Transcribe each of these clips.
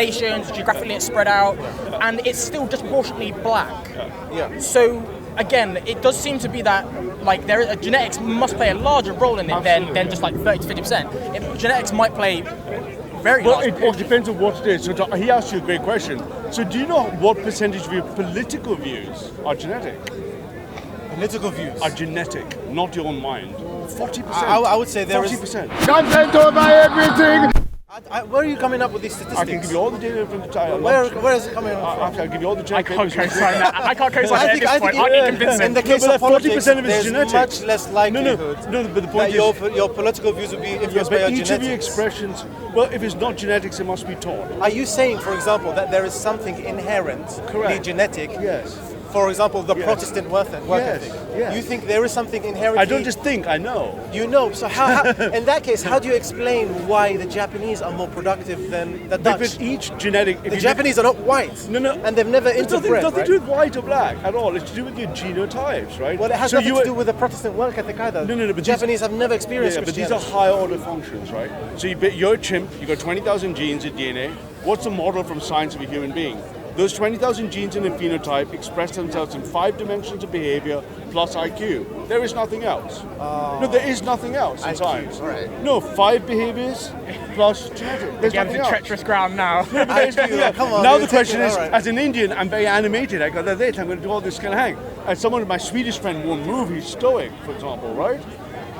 nations, geographically it's spread out, and it's still disproportionately black. Yeah. So again, it does seem to be that like genetics must play a larger role in it than just like 30 to 50%. Genetics might play very large. It depends on what it is. So he asked you a great question. So do you know what percentage of your political views are genetic? Political views are genetic, not your own mind. 40%. I would say there 40%. Content over everything. Where are you coming up with these statistics? I can give you all the data from the time. Where is it coming from? I'll give you all the I can't co-sign that. I can't co-sign I at this point. I can convince in the case but of politics, 40% of it's there's genetic. much less likelihood but the point that your political views would be influenced by your each genetics. of the expressions, well, if it's not genetics, it must be taught. Are you saying, for example, that there is something inherently genetic? Yes. For example, the Protestant work ethic. Yes. You think there is something inherently... I don't just think, I know. You know. So how in that case, how do you explain why the Japanese are more productive than the Dutch? Because each genetic... The Japanese are not white. No. And they've never interbred, nothing to do with white or black at all. It's to do with your genotypes, right? Well, it has nothing to do with the Protestant work ethic either. No, but Japanese have never experienced Christianity. But these are higher order functions, right? So you're a chimp, you've got 20,000 genes in DNA. What's the model from science of a human being? Those 20,000 genes in a phenotype express themselves in 5 dimensions of behavior plus IQ. There is nothing else. No, there is nothing else in science. Right. No, 5 behaviors plus genetic. There's nothing else. treacherous ground now. No, but there's nothing else. Come on, now the question is, right. as an Indian, I'm very animated. I got that I'm going to do all this kind of hang. And someone, my Swedish friend, won't move. He's stoic, for example, right?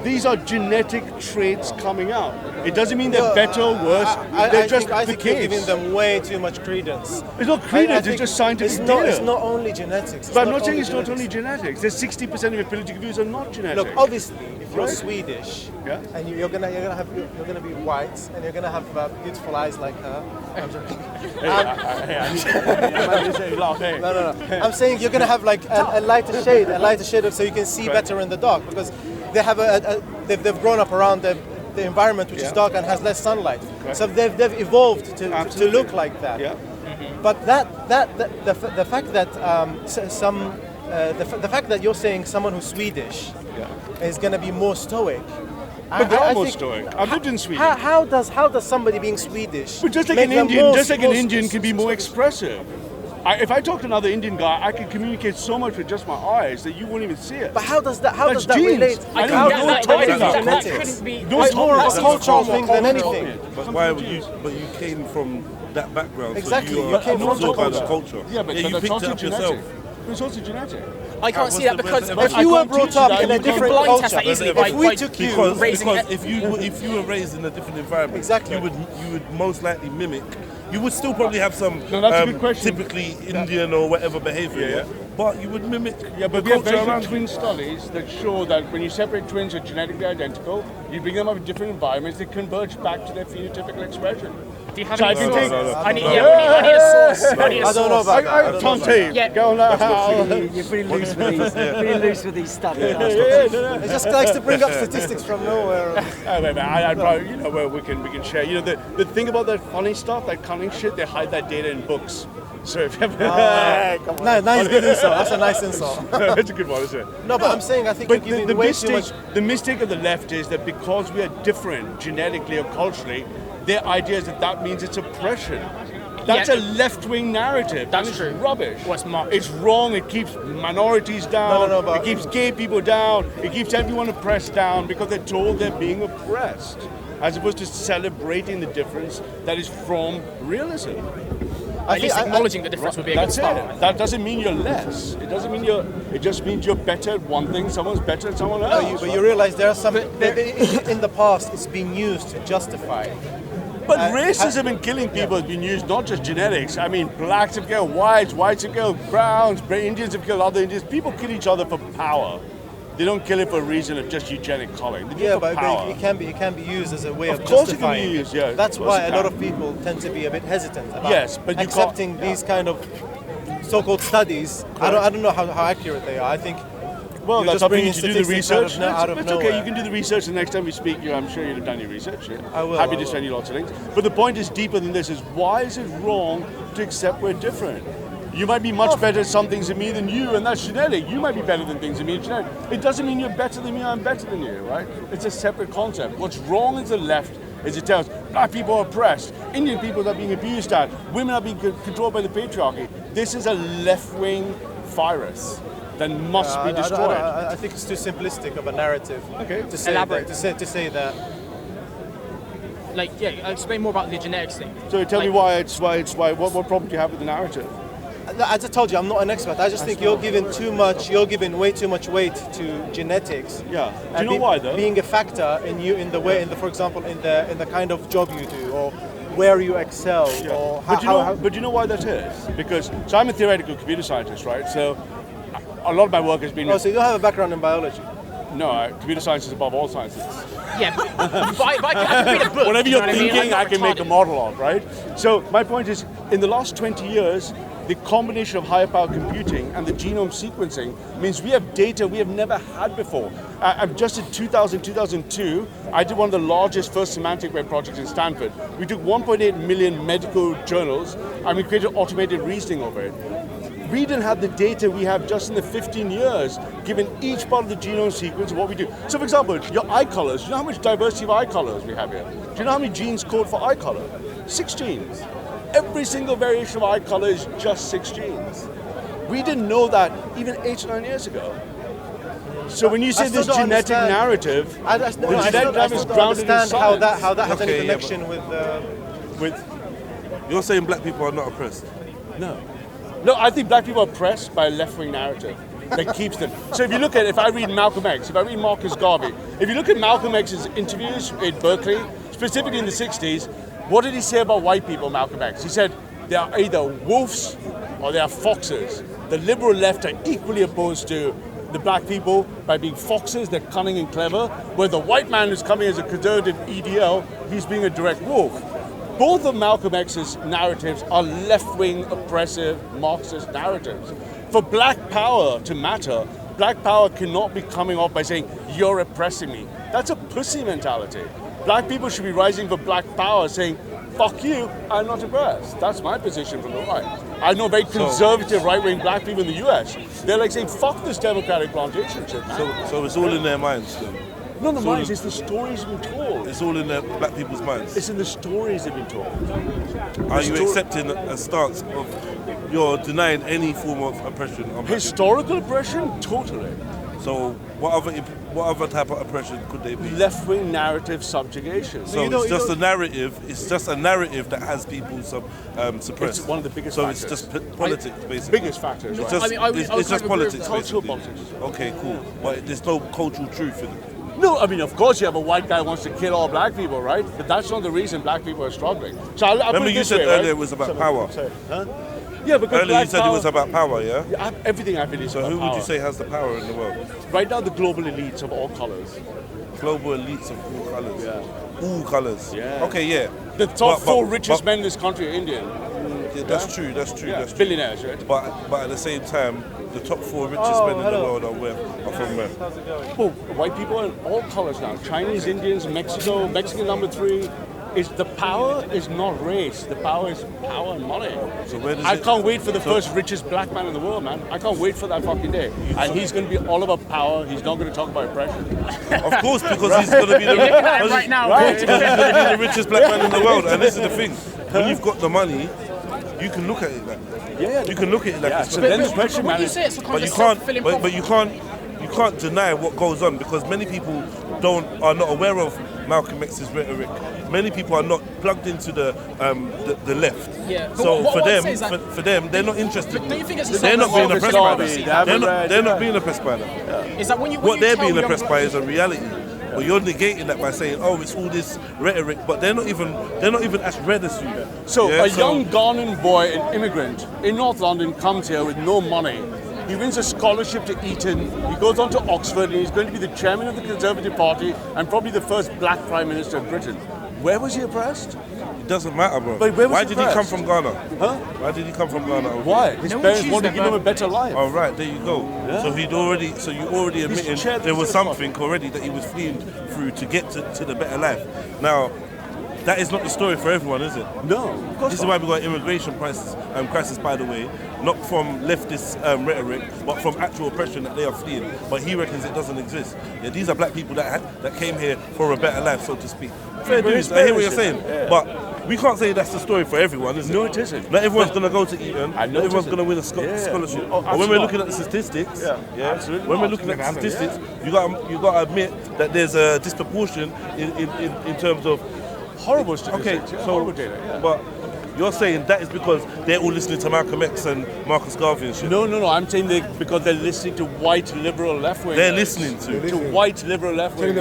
These are genetic traits coming out. It doesn't mean they're better or worse. They're just the case. I think you're giving them way too much credence. It's not credence, it's just scientific data. It's not only genetics. But I'm not saying it's not only genetics. There's 60% of your political views are not genetic. Look, obviously, if you're Swedish and you're gonna be white and you're gonna have beautiful eyes like her. I'm joking. No. I'm saying you're gonna have like a lighter shade, so you can see better in the dark because they have they've grown up around the environment which is dark and has less sunlight. So they've evolved to look like that. Yeah. But the fact that the fact that you're saying someone who's Swedish is going to be more stoic. But they're almost stoic. I've lived in Sweden. How does somebody being Swedish? But just like an Indian can be more expressive. If I talk to another Indian guy, I can communicate so much with just my eyes that you won't even see it. But how does that relate? That couldn't be. It's more of a cultural thing than anything. But you came from that background. Exactly. So you came from the culture. Yeah, but you that's picked also it up yourself. It's also genetic. I can't see that because if you were brought up in a different blind test culture, that easily if we took you because if you were raised in a different environment, exactly, you would most likely mimic. You would still probably have some typically Indian or whatever behavior, but you would mimic. Yeah, but we have very good twin studies that show that when you separate twins who are genetically identical, you bring them up in different environments, they converge back to their phenotypical expression. Do you have So any source? No. I need a source. I don't know about that. I can't tell you. Yeah. Go on now. You're pretty loose with these. Pretty loose with these studies. It just likes to bring up statistics from nowhere. We can share. You know, the thing about that funny stuff, that cunning shit, they hide that data in books. So if you ever... Nice good insult. That's a nice insult. That's a good one, isn't it? No, but I'm saying I think you're giving way too much. The mistake of the left is that because we are different genetically or culturally, their idea is that means it's oppression. That's a left-wing narrative. That's true. Rubbish. What's Marx? It's wrong. It keeps minorities down. No, but it keeps gay people down. It keeps everyone oppressed down because they're told they're being oppressed, as opposed to celebrating the difference that is from realism. At least acknowledging the difference would be a good start. It. That doesn't mean you're less. It doesn't mean it just means you're better at one thing, someone's better at someone else. But you realize there are some... in the past, it's been used to justify. But racism and killing people has been used, not just genetics. I mean, blacks have killed whites, whites have killed browns, Indians have killed other Indians. People kill each other for power. They don't kill it for a reason of just eugenic culling. They do it for power. It can be used as a way of course justifying. It can be used, yeah. That's why a lot of people tend to be a bit hesitant about but accepting these kind of so-called studies. I don't know how accurate they are. I think. Well, that's up to you to do the research. It's okay. You can do the research. The next time we speak, I'm sure you'll have done your research. Yeah? I will. Happy to send you lots of links. But the point is deeper than this: is why is it wrong to accept we're different? You might be much better at some things than me than you, and that's genetic. You might be better than things than me, genetic. It doesn't mean you're better than me, I'm better than you, right? It's a separate concept. What's wrong is the left is it tells black people are oppressed, Indian people are being abused at, women are being controlled by the patriarchy. This is a left-wing virus that must be destroyed. I think it's too simplistic of a narrative. Okay. To say Elaborate. that, to say that. Like, yeah, explain more about the genetics thing. So tell me why. What problem do you have with the narrative? I just told you I'm not an expert. I just think you're giving way too much weight to genetics. Yeah. Do and you know why though? Being a factor for example, in the kind of job you do or where you excel. Yeah. Or But you know why that is? Because I'm a theoretical computer scientist, right? So a lot of my work has been. Oh, so you don't have a background in biology? No, computer science is above all sciences. Yeah, but I can read a book. Whatever you know you're what I mean? thinking, I'm I not can make a retarded. model of, right? So my point is, in the last 20 years, the combination of higher power computing and the genome sequencing means we have data we have never had before. Just in 2002, I did one of the largest first semantic web projects in Stanford. We took 1.8 million medical journals and we created automated reasoning over it. We didn't have the data we have just in the 15 years, given each part of the genome sequence of what we do. So for example, your eye colors, you know how much diversity of eye colors we have here? Do you know how many genes code for eye color? 6 genes. Every single variation of eye color is just 6 genes. We didn't know that even 8 or 9 years ago. So when you say this genetic narrative, I still don't understand how that has any connection with. You're saying black people are not oppressed? No, I think black people are oppressed by a left-wing narrative that keeps them. So if I read Malcolm X, if I read Marcus Garvey, if you look at Malcolm X's interviews in Berkeley, specifically in the 60s, what did he say about white people, Malcolm X? He said, they are either wolves or they are foxes. The liberal left are equally opposed to the black people by being foxes, they're cunning and clever, where the white man who's coming as a conservative EDL, he's being a direct wolf. Both of Malcolm X's narratives are left-wing, oppressive, Marxist narratives. For black power to matter, black power cannot be coming off by saying, you're oppressing me. That's a pussy mentality. Black people should be rising for black power, saying, fuck you, I'm not oppressed. That's my position from the right. I know very conservative right-wing black people in the US. They're like saying, fuck this democratic plantation shit, man. So it's all in their minds then? Not the minds, it's the stories being told. It's all in the black people's minds. It's in the stories they've been told. Are you accepting a stance of you're denying any form of oppression? On Historical oppression? Totally. So what other type of oppression could they be? Left-wing narrative subjugation. So it's just a narrative. It's just a narrative that has people suppressed. It's one of the biggest so factors. it's just politics, basically. Biggest factors, It's right? just, it's just politics, Cultural basically. politics. Okay, cool. But there's no cultural truth in it. No, I mean, of course you have a white guy who wants to kill all black people, right? But that's not the reason black people are struggling. So I'll Remember put it you this said way, earlier right? it was about power. Sorry. Huh? Yeah, because Earlier you black said power, it was about power, yeah? everything I feel is So about who power. would you say has the power in the world? Right now, the global elites of all colors. Global elites of all colours. Yeah. All colours. Yeah. Okay, yeah. The top four richest but- men in this country are Indian. Yeah, that's true, that's true, Yeah, that's true. billionaires, right? But at the same time, the top 4 richest men in the world are from where? How's it going? Well, white people are in all colors now. Chinese, Indians, Mexican number 3. The power is not race. The power is power and money. So where does I it- can't wait for the first richest black man in the world, man. I can't wait for that fucking day. And he's going to be all about power. He's not going to talk about oppression. Of course, because he's going to be the Right now, Right. He's going to be the richest black man in the world. And this is the thing: when you've got the money, you can look at it like that. Yeah. You can look at it like Yeah, it's so gonna- then the question, When man, you is say it's a kind but of you can't. self-fulfilling But prophecy. you can't deny what goes on because many people are not aware of Malcolm X's rhetoric. Many people are not plugged into the left. Yeah, but So what for I'd them, say is that- for them, they're not interested. But do you think it's a They're not sign being of oppressed by Garvey, that. they haven't They're read- not being oppressed by that. Is that when you What they're tell being young oppressed by is a reality. But you're negating that by saying, "Oh, it's all this rhetoric," but they're not even as red as you. So Yeah, a young Ghanaian boy, an immigrant in North London, comes here with no money. He wins a scholarship to Eton. He goes on to Oxford, and he's going to be the chairman of the Conservative Party and probably the first black prime minister of Britain. Where was he oppressed? It doesn't matter, bro. But where was Why he did he come first? from Ghana? Huh? Why did he come from Ghana? Why? His No one parents chooses wanted to that, give him a man. better life. Oh, right, there you go. Yeah. So you already admitted chaired the there was Conservative something already that he was fleeing through to get to the better life. Now, that is not the story for everyone, is it? No, of course This is not. why we got immigration crisis, by the way, not from leftist rhetoric, but from actual oppression that they are fleeing. But he reckons it doesn't exist. Yeah, these are black people that came here for a better life, so to speak. fair dues. I hear what you're saying, but we can't say that's the story for everyone, is it? No, it isn't. Not everyone's going to go to Eton. I know Not everyone's it going to win a scholarship. Oh, But when we're looking at the statistics, when we're looking at the statistics, you got to admit that there's a disproportion in terms of horrible statistics. Okay, so horrible data. Yeah. but you're saying that is because they're all listening to Malcolm X and Marcus Garvey and shit. No. I'm saying because they're listening to white liberal left wing. They're listening to white liberal left wing.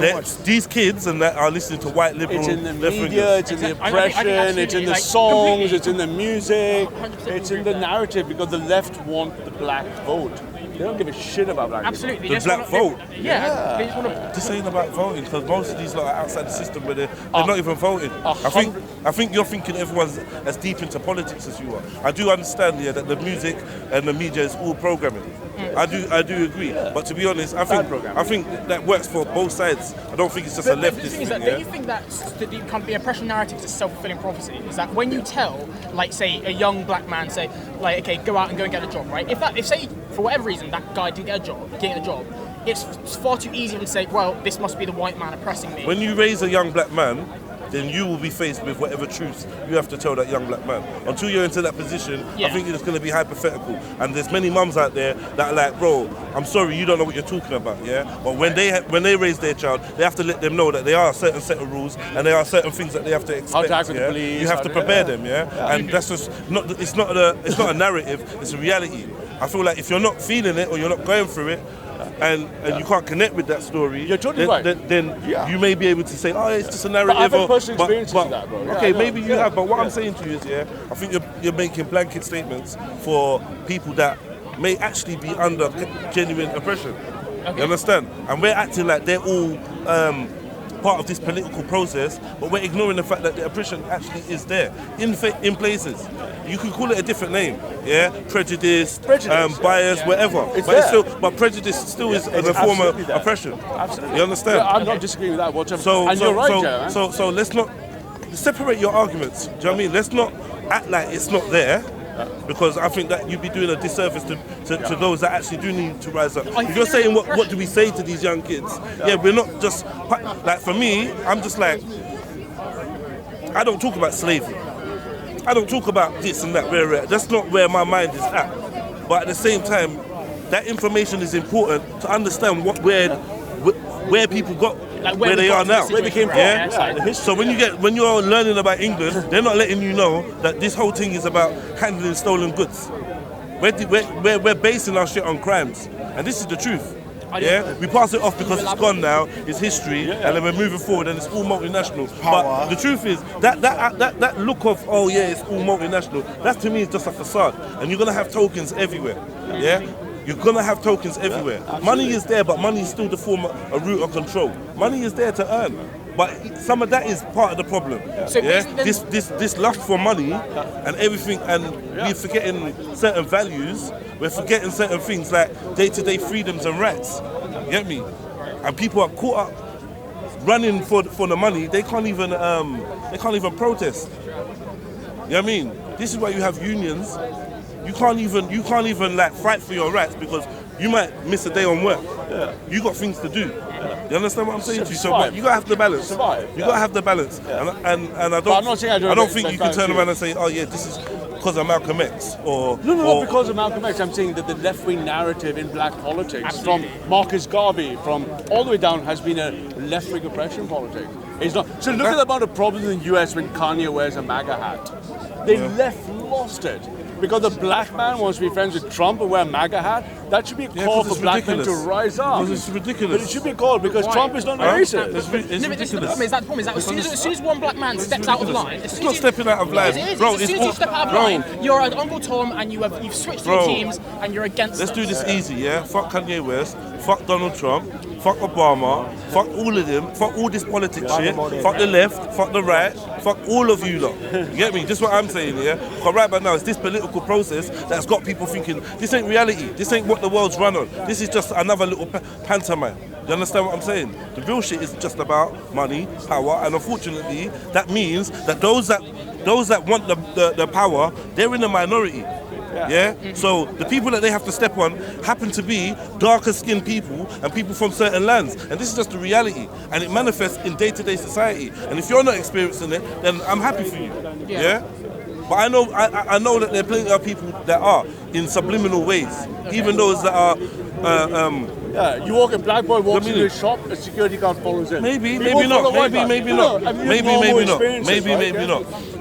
these kids and that are listening to white liberal. It's in the left media, wingers. it's in the I think oppression, it's in the like, songs, completely. it's in the music, 100% it's in the narrative, because the left want the black vote. They don't give a shit about black Absolutely. The They just black wanna- vote. Yeah. They just want to. This ain't about voting because most of these lot are outside the system where they're not even voting. I think you're thinking everyone's as deep into politics as you are. I do understand that the music and the media is all programming. I do agree. But to be honest, I think that works for both sides. I don't think it's just a But the leftist thing is thing. that, don't you think that the oppression narrative is a self-fulfilling prophecy? Is that when you tell, like, say, a young black man, say, like, okay, go out and go and get a job, right? If say, for whatever reason, that guy didn't get a job, it's far too easy to say, well, this must be the white man oppressing me. When you raise a young black man, then you will be faced with whatever truths you have to tell that young black man. Until you're into that position, I think it's going to be hypothetical. And there's many mums out there that are like, bro, I'm sorry, you don't know what you're talking about, yeah? But when they raise their child, they have to let them know that there are a certain set of rules and there are certain things that they have to expect. How to act with yeah? the police, You have how to to- prepare them, yeah? And that's just it's not a narrative, it's a reality. I feel like if you're not feeling it or you're not going through it, and you can't connect with that story, You're totally right. then you may be able to say, oh, it's just a narrative. I've had personal experiences with that, bro. Yeah, okay, I know. maybe you have, but what I'm saying to you is, I think you're making blanket statements for people that may actually be under genuine oppression. You understand? And we're acting like they're all part of this political process, but we're ignoring the fact that the oppression actually is there in places. You can call it a different name, prejudice, bias, whatever. But prejudice still is a form of oppression. Absolutely. You understand? Yeah, I'm not disagreeing with that whatsoever. You're right, so let's not separate your arguments. Do you know what I mean? Let's not act like it's not there. Because I think that you'd be doing a disservice to those that actually do need to rise up. If you're saying what do we say to these young kids? We're not just like, for me, I'm just like, I don't talk about slavery. I don't talk about this and that. That's not where my mind is at. But at the same time, that information is important to understand where people got. Like where they are now. Where they came from. So when you're learning about England, they're not letting you know that this whole thing is about handling stolen goods. We're basing our shit on crimes, and this is the truth. We pass it off because it's gone now, it's history, and then we're moving forward, and it's all multinational. But the truth is that look of it's all multinational. That to me is just a facade, and you're gonna have tokens everywhere. You're gonna have tokens everywhere. Money is there, but money is still the form of a root of control. Money is there to earn, but some of that is part of the problem. So This lust for money and everything, and we're forgetting certain values. We're forgetting certain things like day-to-day freedoms and rights. You get me? And people are caught up running for the money. They can't even protest. You know what I mean? This is why you have unions. You can't even like fight for your rights because you might miss a day on work. You got things to do. You understand what I'm saying to you? So you gotta have the balance. You gotta have the balance. And I don't think you can turn around and say, oh yeah, this is because of Malcolm X or not because of Malcolm X. I'm saying that the left-wing narrative in black politics, from Marcus Garvey, from all the way down, has been a left-wing oppression politics. It's not. So look at the amount of problems in the US when Kanye wears a MAGA hat. They lost it. Because the black man wants to be friends with Trump and wear a MAGA hat, that should be a call for black men to rise up. Because it's ridiculous. But it should be called because Trump is not racist. It's ridiculous. The problem is that as soon as one black man steps out of line, It's not stepping out of line, bro. As soon as you step out of line, you're an Uncle Tom and you've switched your teams and you're against Let's them. do this easy, Fuck Kanye West, fuck Donald Trump, fuck Obama, fuck all of them, fuck all this politics shit, fuck the left, fuck the right, fuck all of you lot. You get me? This is what I'm saying, Because right about now, it's this political process that's got people thinking, this ain't reality, this ain't what the world's run on, this is just another little pantomime. You understand what I'm saying? The real shit is just about money, power, and unfortunately, that means that those that want the power, they're in the minority. Yeah. So the people that they have to step on happen to be darker skinned people and people from certain lands, and this is just the reality, and it manifests in day-to-day society. And if you're not experiencing it, then I'm happy for you. Yeah. But I know that there are plenty of people that are in subliminal ways, even those that are. You walk, a black boy walks into a shop, a security guard follows in. Maybe not. Maybe not. You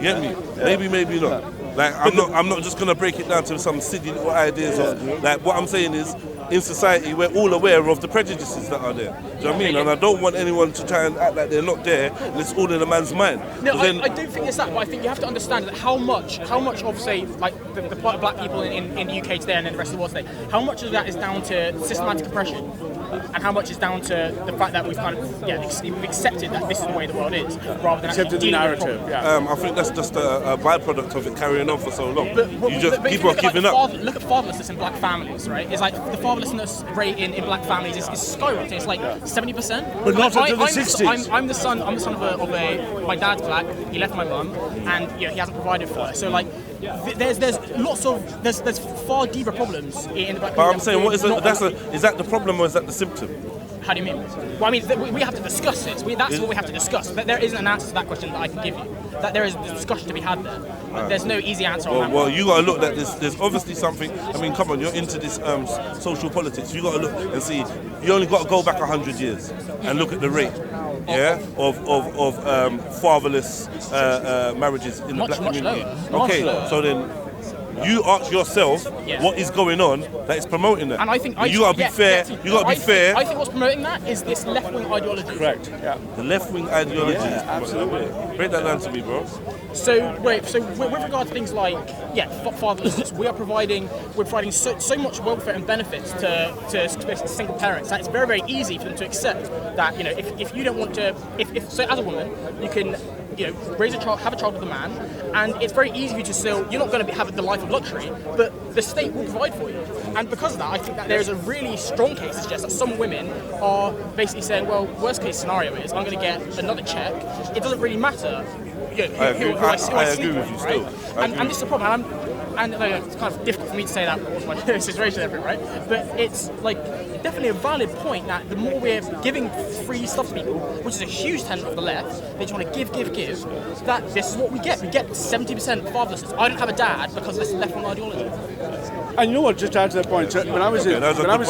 get me? Maybe not. Like I'm not just gonna break it down to some silly little ideas. Like what I'm saying is, in society, we're all aware of the prejudices that are there. Do you know what I mean? And I don't want anyone to try and act like they're not there, and it's all in a man's mind. No, I don't think it's that, but I think you have to understand that how much of, say, like the black people in the UK today and in the rest of the world today, how much of that is down to systematic oppression, and how much is down to the fact that we've kind of we've accepted that this is the way the world is, rather than accepted the narrative. I think that's just a byproduct of it carrying on for so long. But people are giving up. Look at fatherlessness in black families, right? It's like the fatherlessness rate in black families is skyrocketing. It's like 70%. But not until the 60s. I'm the son of a my dad's black. He left my mum, and he hasn't provided for her. So like, there's far deeper problems in the black community. But I'm saying, is that the problem or is that the symptom? How do you mean? Well, I mean, we have to discuss this. That's what we have to discuss. There isn't an answer to that question that I can give you. That there is a discussion to be had there. There's no easy answer on that. Well, you got to look at this. There's obviously something. I mean, come on, you're into this social politics. You got to look and see. You only got to go back 100 years and look at the rate, of fatherless marriages in the black community. Okay, so then. You ask yourself what is going on that is promoting that. And I think you got to be fair. You got to be fair. I think what's promoting that is this left-wing ideology. Correct. Yeah. The left-wing ideology. Yeah, absolutely. Break that down to me, bro. So with regard to things like fatherlessness, we're providing so much welfare and benefits to single parents that it's very, very easy for them to accept that if you don't want to so as a woman you can raise a child, have a child with a man, and it's very easy for you to still, you're not going to have the life of luxury, but the state will provide for you. And because of that, I think that there is a really strong case to suggest that some women are basically saying, well, worst case scenario is I'm going to get another check. It doesn't really matter who I sleep with, right? And this is the problem. And it's kind of difficult for me to say that with my situation and everything, right? But it's like definitely a valid point that the more we're giving free stuff to people, which is a huge tenet of the left, they just want to give, that this is what we get. We get 70% fatherlessness. I don't have a dad because of this left-wing ideology. And you know what, just to add to that point, so when I was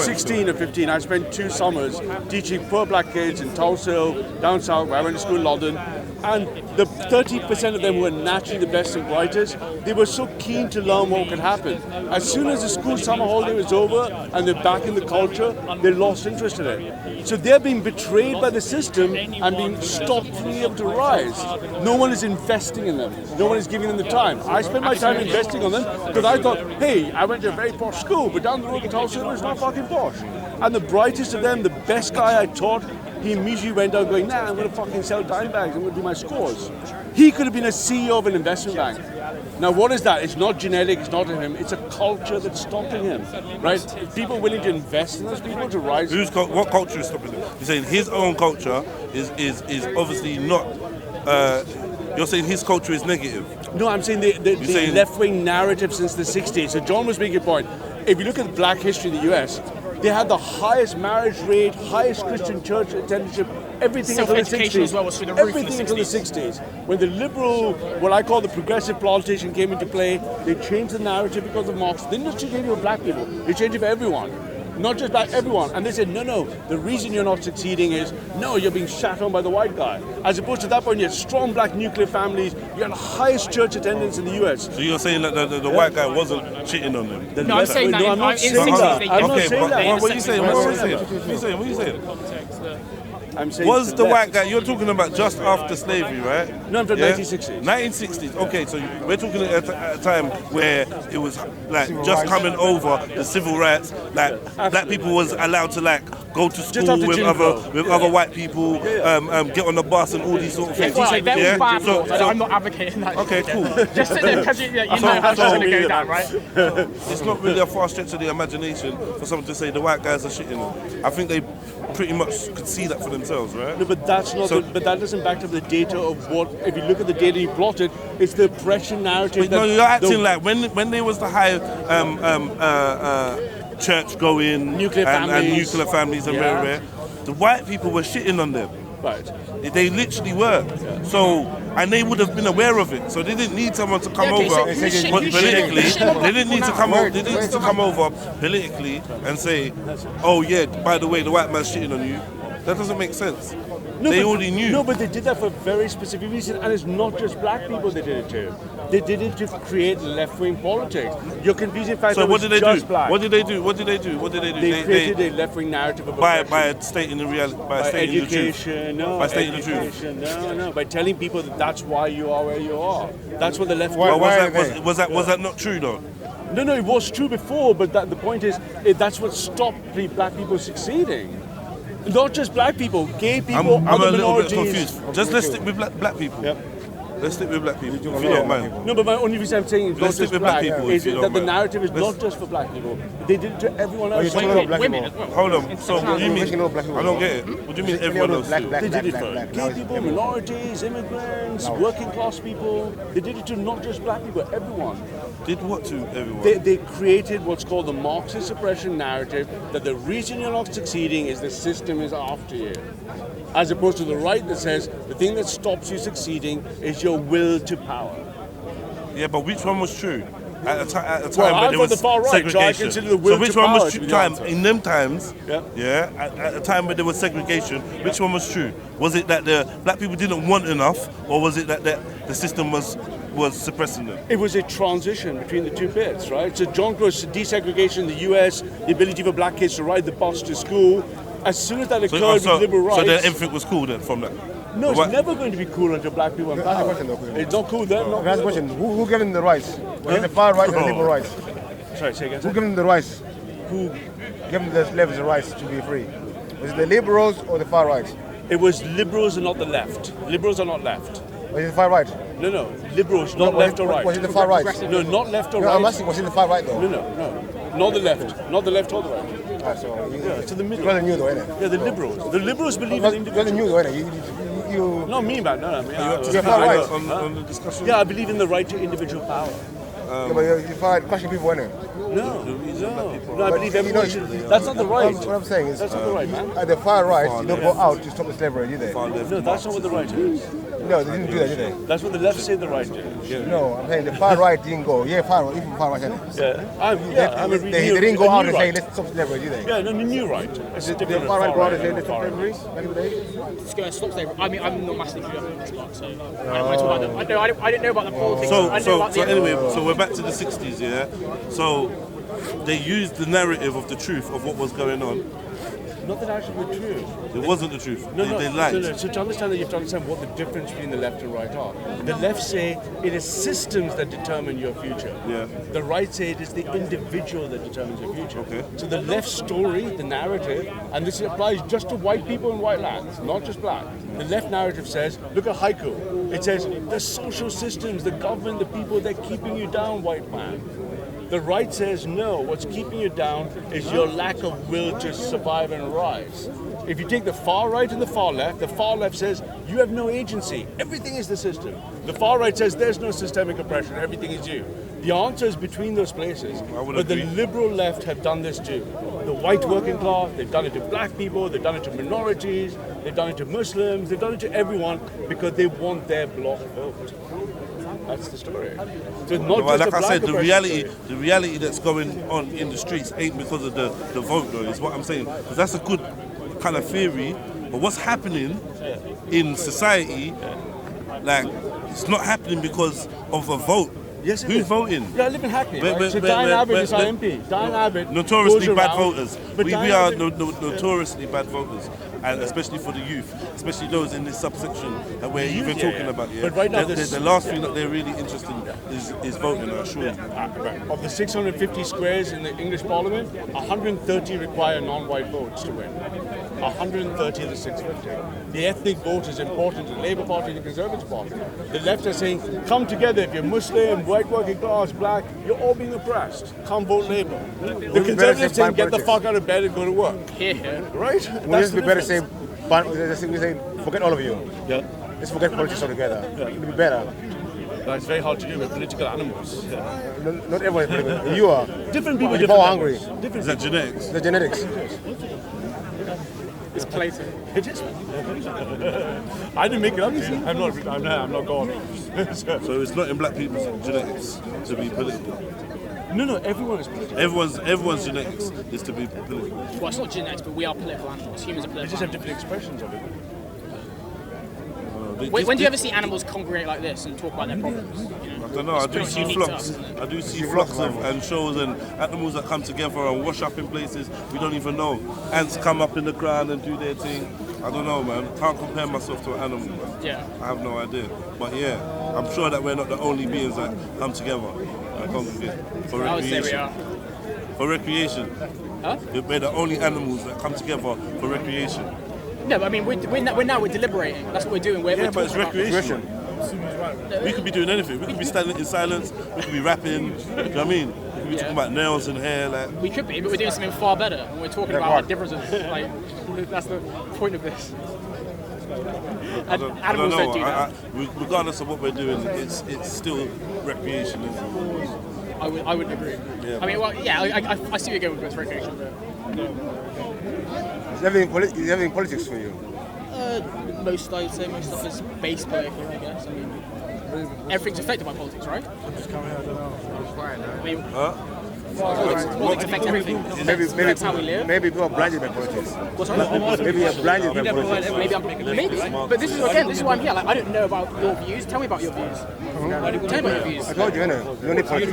16 or 15, I spent 2 summers teaching poor black kids in Tulsa Hill, down south, where I went to school in London, and the 30% of them who were naturally the best and brightest, they were so keen to learn what could happen. As soon as the school summer holiday was over and they're back in the culture, they lost interest in it. So they're being betrayed by the system and being stopped from being able to rise. No one is investing in them. No one is giving them the time. I spent my time investing on them because I thought, hey, I went to a very posh school, but down the road in Tulsa Hill is not fucking posh. And the brightest of them, the best guy I taught, he immediately went out going, nah, I'm going to fucking sell dime bags, I'm going to do my scores. He could have been a CEO of an investment bank. Now what is that? It's not genetic, it's not in him, it's a culture that's stopping him, right? People willing to invest in those people to rise. What culture is stopping him? You're saying his own culture is obviously not, you're saying his culture is negative? No, I'm saying the left-wing narrative since the 60s. So John was making a point. If you look at black history in the US, they had the highest marriage rate, highest Christian church attendance, everything until the 60s. As well was through the roof everything until the 60s. When the liberal, what I call the progressive plantation came into play, they changed the narrative because of Marx. They didn't just change it for black people, they changed it for everyone. Not just by everyone. And they said, no, the reason you're not succeeding is, no, you're being shat on by the white guy. As opposed to that point, you had strong black nuclear families, you had the highest church attendance in the US. So you're saying that the white guy wasn't cheating on them? No, I'm saying that. I'm not saying that. I'm not saying that. What are you saying? What are you saying? I'm saying was the white guy, you're talking about just after slavery, right? No, I'm talking 1960s. 1960s, okay, so we're talking at a time where it was like just coming over the civil rights, like black people was allowed to like go to school with other white people, get on the bus and all these sort of things. I'm not advocating that. Okay, cool. Just sit there because you know how it's going to go down, right? It's not really a far stretch of the imagination for someone to say the white guys are shitting. I think pretty much could see that for themselves, right? No, but that's not. So- But that doesn't back up the data of what. If you look at the data you plotted, it's the oppression narrative. But no, that you're acting the- like when there was the high church going Nuclear and families. nuclear families and Yeah. rare, the white people were shitting on them. Right. They literally were. So, and they would have been aware of it. So they didn't need someone to come Yeah, okay, so over you shit- but you shit- politically. you shit on They didn't need to black come people over. They didn't need to come over politically and say, "Oh yeah, by the way, the white man's shitting on you." That doesn't make sense. They already knew. No, but they did that for a very specific reason, and it's not just black people they did it to. They did it to create left-wing politics. You're confusing the fact So that what it did was they do? just black. What did they do? What did they do? What did they do? They created a left-wing narrative of by oppression. stating the reality, by By stating the truth. education, no. By stating the truth. education, no. By telling people that that's why you are where you are. That's what the left. Well, Why are was that not true though? No, it was true before, but the point is, that's what stopped black people succeeding. Not just black people, gay people, I'm other a little bit minorities. confused. Just let's stick with black people. Yep. Let's stick with black people, if you don't mind. No, but my only reason I'm saying it's not Let's stick just with black black people, is if you that don't the mind. narrative is Let's- not just for black people. They did it to everyone else. talking about black women people. as well. Hold on. So what do you mean? Mention all black people. I don't get it. What do you mean everyone else? Black, do? black, They black, did it black, for black. gay people, minorities, immigrants, working class people. They did it to not just black people, everyone. Did what to everyone? They created what's called the Marxist suppression narrative that the reason you're not succeeding is the system is after you. As opposed to the right that says the thing that stops you succeeding is your will to power. Yeah, but which one was true? At a time Well, when I'm there from was the far right, so I segregation. consider the will so which to one power was to true? be the Time answer. in them times. Yeah. At a time when there was segregation, which one was true? Was it that the black people didn't want enough, or was it that the system was suppressing them? It was a transition between the two bits, right? So John Crow's desegregation in the US, the ability for black kids to ride the bus to school, as soon as that occurred with liberal rights. So then everything was cool then from that. no, it's What? never going to be cool until black people and power. It's not cool then. Not Last question. Who gave them the rights? Was it the far right or the liberal rights? Sorry, say again. Who gave them the rights? Who gave them the slaves the rights to be free? Was it the liberals or the far right? It was liberals and not the left. Liberals are not left. Was it the far right? No. Liberals, not left or right. Was it the far right? No, not left or No, right. I'm asking, was it the far right though? No. Not the left. Not the left or the right. So To the middle. you're the new though, innit? Yeah, the liberals. The liberals believe in You're the individual. new though, innit? You Not me, man. No. You're far right. On the discussion. Yeah, I believe in the right to individual power. Yeah, but you're far right, crushing people, innit? No, I believe everyone should. That's not the right. What I'm saying is, That's not the right, man. at the far right, you don't go out to stop the slavery, do they? No, that's not what the right is. No, they didn't do that, did they? That's what the left say the right is. No, I'm saying the far right didn't go. Yeah, far right, even far right, innit? I'm a They didn't go out and say, let's stop slavery, did they? Yeah, no, the new right. It's The different. far right go out and say, and let's far stop right. slavery? Back in the day? It's going to stop slavery. I mean, I'm not massively clued up on this part, so I don't want to talk about that. I didn't know about the politics. I know So about the anyway, so we're back to the 60s, yeah? So they used the narrative of the truth of what was going on. Not that actually the truth. It wasn't the truth. No. They lied. So to understand that, you have to understand what the difference between the left and right are. The left say it is systems that determine your future. Yeah. The right say it is the individual that determines your future. Okay. So the left story, the narrative, and this applies just to white people in white lands, not just black. The left narrative says, look at haiku. It says the social systems, the government, the people, they're keeping you down, white man. The right says no, what's keeping you down is your lack of will to survive and rise. If you take the far right and the far left says you have no agency, everything is the system. The far right says there's no systemic oppression, everything is you. The answer is between those places. would But agree. the liberal left have done this too. The white working class, they've done it to black people, they've done it to minorities, they've done it to Muslims, they've done it to everyone because they want their bloc vote. That's the story. So it's not Well, just like a I said, black the oppression reality story. that's going on in the streets ain't because of the vote, though. Is what I'm saying. Because that's a good kind of theory. But what's happening in society, like, it's not happening because of a vote. Yes, it Who's is. voting? Yeah, I live in Hackney. But- Right? but- So but- Diane but- Abbott is our but- MP. Diane Abbott Notoriously goes bad around- voters. But We Diane are Abbott- notoriously bad voters, and especially for the youth, especially those in this subsection that we're even yeah, talking yeah. about. Yeah, But right now the last thing that they're really interested in is voting. I assure you. Of the 650 squares in the English Parliament, 130 require non-white votes to win. 130 to 650. The ethnic vote is important to the Labour Party and the Conservative Party. The left are saying, come together. If you're Muslim, white working class, black, you're all being oppressed. Come vote Labour. The Conservatives saying, get the fuck out of bed and go to work. Right? We used to be better say, forget all of you. Yeah. Let's forget politics altogether. It'll be better. It's very hard to do with political animals. Not everyone is political. You are. Different people, You're different more hungry. Different Is that genetics? The genetics. It's Plato. It is. I didn't make it up to you. I'm not God. So it's not in black people's genetics to be political. No, everyone is political. Everyone's genetics is to be political. Well, it's not genetics, but we are political animals. Humans are They political just have animals. different expressions of it. When do you ever see animals congregate like this and talk about their problems? You know? I don't know. I do pretty see unique to flocks. us, isn't it? I do see flocks of and shows and animals that come together and wash up in places we don't even know. Ants come up in the ground and do their thing. I don't know, man. Can't compare myself to an animal, man. Yeah. I have no idea. But yeah, I'm sure that we're not the only beings that come together and congregate for I would say we recreation. are. For recreation. Huh? We're the only animals that come together for recreation. No, but I mean, we're deliberating. That's what we're doing. We're Yeah, but it's talking about- recreation. We could be doing anything. We could be standing in silence. We could be rapping. Do you know what I mean? We could be talking about nails and hair. Like, We could be, but we're doing something far better. And we're talking about our differences. Like, that's the point of this. I don't Animals know. don't do that. Regardless of what we're doing, it's still recreation. Isn't it? I wouldn't agree. Yeah. I mean, well, yeah, I see where you're going with this recreation. But Is everything politics for you? most, I'd say, most stuff is based politically, I guess. I mean, everything's affected by politics, right? I mean, politics affects everything. Affects how we live. Maybe people are blinded by politics. What's right? Maybe you're blinded by politics. Maybe. But this is why I'm here. Like, I don't know about your views. Tell me about your views. Tell me about your views. I told you, you don't need politics.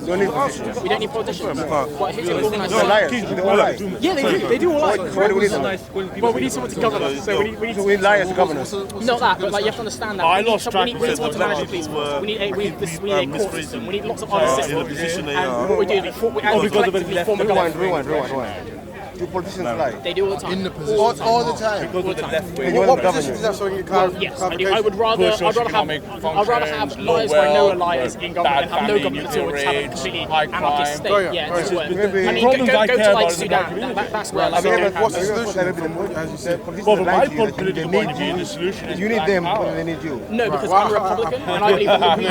You don't need politicians. We don't need politicians. What? Who's going to organise? They're liars. They're all liars. Yeah, they do. They do all lie. Why do we need them? Well, we need someone to govern us. So we need So we need liars to govern us. not that, but like you have to understand that. I we need lost some- track we of need it. someone to manage the police force. We need a court system. We need lots of other in the systems. position they And are. what we do is we collectively form a government. Rewind. Do politicians lie? They do all the time. All the time. Because of the left And wing. you What want to position is govern that so you can Yes, I do. I would rather, Push I'd rather economic have functions, lawyers where no liars in government and have no bad government at all. family, Just have a rage, completely high anarchist crime. state. Oh, yeah. Yeah, Oh, it's yeah. work. Maybe- I mean, Problems I go care to like about is the Sudan. black community. That's where like. I mean, don't what's the have- solution? As you said, politicians Well, are from lying my to you that political they point need of view, you. the solution is You need black them power. more than they need you. No, because I'm a Republican and I believe that we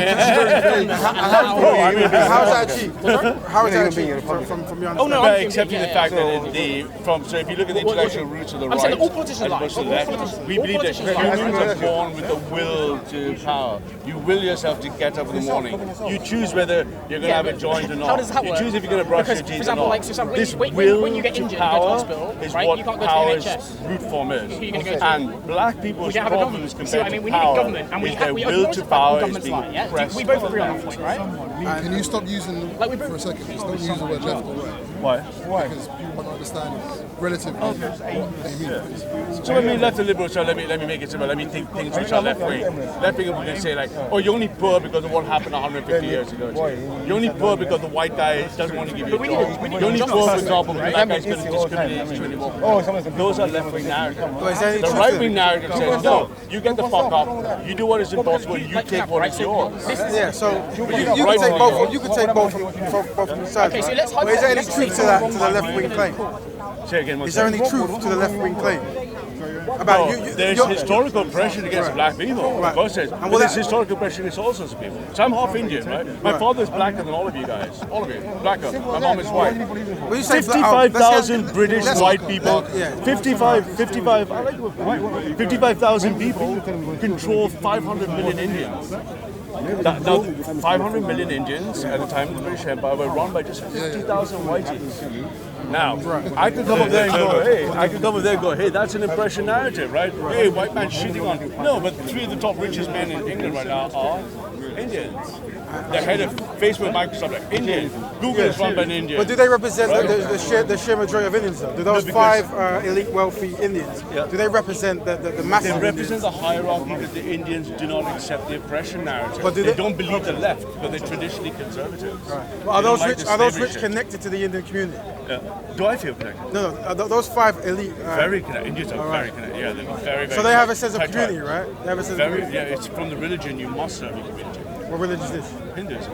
How's that achieved? How is that Human being, achieved? you're a Republican. From your Oh no, But I'm accepting the fact that so if you look at the intellectual roots of the I'm right saying that all politicians as lie. opposed to the All left, politicians- we all believe that politicians lie. humans are born with the will to power. You will yourself to get up in the morning. You choose whether you're going to have a joint or not. How does that you work? choose if you're going to brush Because, your for teeth example, or not. like, so example, This when will you get to injured and go to power hospital, is right, what you can't go to the power's NHS. root form is. Who are you gonna go to? And black people's We don't have a problems government. See what I compared mean? to We need a power government, and is their we will acknowledge to the fact that power is governments being lie. Yeah, pressed. we both agree on that point, right? Can you stop using Like we for a second? Just don't use the word left or right. Why? Because people might not understand relatively what they mean. So when we left the liberals, so let me make it simple. Let me think things which are left wing. Left wing, we can say like, oh, you're only poor because of what happened 150 years ago. You're only poor because the white guy doesn't want to give you a job. You're only poor, for example, because that guy's going to discriminate you anymore. Those are left wing narratives. The right wing narrative says, no, you get the fuck up, you do what is impossible, you take what is yours. Yeah, so you can take both. You can take both from the sides. Okay, so right? let's But is there any let's truth say to that to the left wing claim? Say again, one Is there second. any truth to the left wing claim? No, About there's historical oppression against black people. Right. Of course there's. And But will there's that- historical oppression against all sorts of people. So I'm half Indian, right? My father's blacker than all of you guys. All of you. Blacker. My mom is white. When you say 55,000 British let's- white people, Yeah. 55,000 people control 500 million Indians. Now, 500 million Indians at the time of the British Empire were run by just 50,000 whiteys. Now, I could come up there and go, hey, that's an impression narrative, right? Hey, white man shitting on. No, but three of the top richest men in England right now are Indians. The head of Facebook, Microsoft are Indian. Google is run by an Indian. But do they represent the sheer majority of Indians though? Do those five elite wealthy Indians, do they represent the masses? They represent the hierarchy that the Indians do not accept the oppression narrative. But they don't believe the left, but they're traditionally conservative. Right. Well, are those rich connected to the Indian community? Yeah. Do I feel connected? No, those five elite. Very connected. Indians are very connected. Yeah, they're very, very. So they have a sense of tight. community, right? They have a sense of community. Yeah, it's from the religion you must serve your community. What religion is this? Hindus.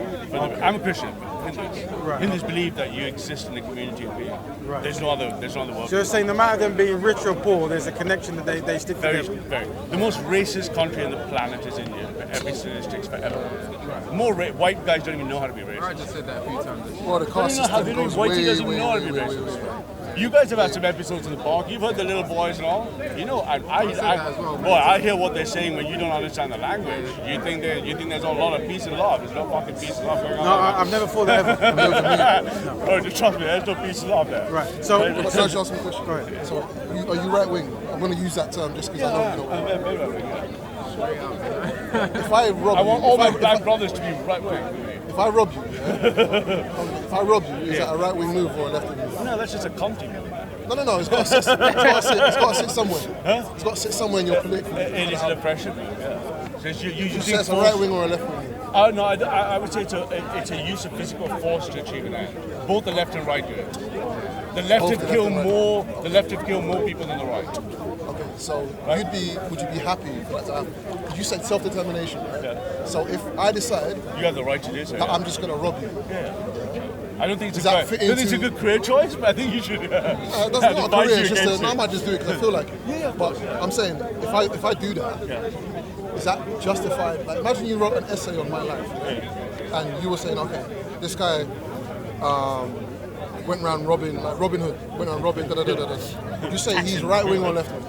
I'm a Christian. But Hindus. Right. Hindus believe that you exist in the community of being. Right. There's no other world. So you're saying no matter them being rich or poor, there's a connection that they stick together. Very. The most racist country on the planet is India. Every statistics forever. More white guys don't even know how to be racist. I just said that a few times. Well, the caste system goes White way, doesn't way, know how to be way, racist. way. You guys have had some episodes of the park. You've heard the little boys and all. You know, well, I hear what they're saying when you don't understand the language. You think there's a lot of peace and love. There's no fucking peace and love going on. No, I've never thought that ever. Oh, just trust me, there's no peace and love there. Right. So, Can I ask you a question? Go ahead. So, are you right wing? I'm going to use that term just because I know you don't. If I rob I want you, all my black brothers to be right wing. if I rob you, if I rob you, is that a right wing move or a left wing move? No, that's just a comedy move. No. It's got to sit somewhere. Huh? It's got to sit somewhere in your political. It is an oppression move. Yeah. So you So it's a right wing or a left wing move? Oh no, I would say it's a use of physical force to achieve an end. Both the left and right do it. The left have killed more. The left have killed more people than the right. Okay, so would you be happy for that to happen? Because you said self-determination, right? Yeah. So if I decide You have the right to do so. that Yeah. I'm just going to rob you, I don't think Does that fit it's a into- good career choice, but I think you should. that's not a advise career. you It's just against I it. might just do it because I feel like it. Yeah, of But I'm saying if I do that, is that justified? Like, imagine you wrote an essay on my life, and you were saying, okay, this guy went around robbing, like Robin Hood, went around robbing. Da, da, da, da, da. Would you say he's right wing or left wing?